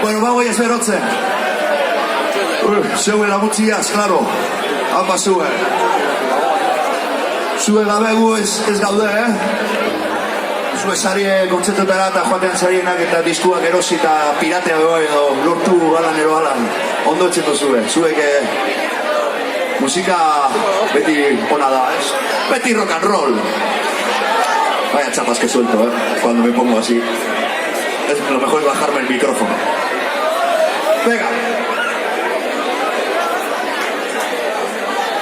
Bueno, vamos a berotzen. Zeue lagutziaz, klaro. Hapa zue. Zue gabe gu ez gaude, Zue sarie kontzertotara eta joatean sarienak eta diskuak erosi eta piratea edo lortu alan ero alan. Ondo etxeto zue. Zuek musika beti ona da, Beti rock and roll. Vaya chapas que suelto, cuando me pongo así. Lo mejor es bajarme el micrófono. Venga.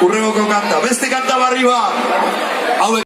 Urrengoko kanta, beste kanta barri bat.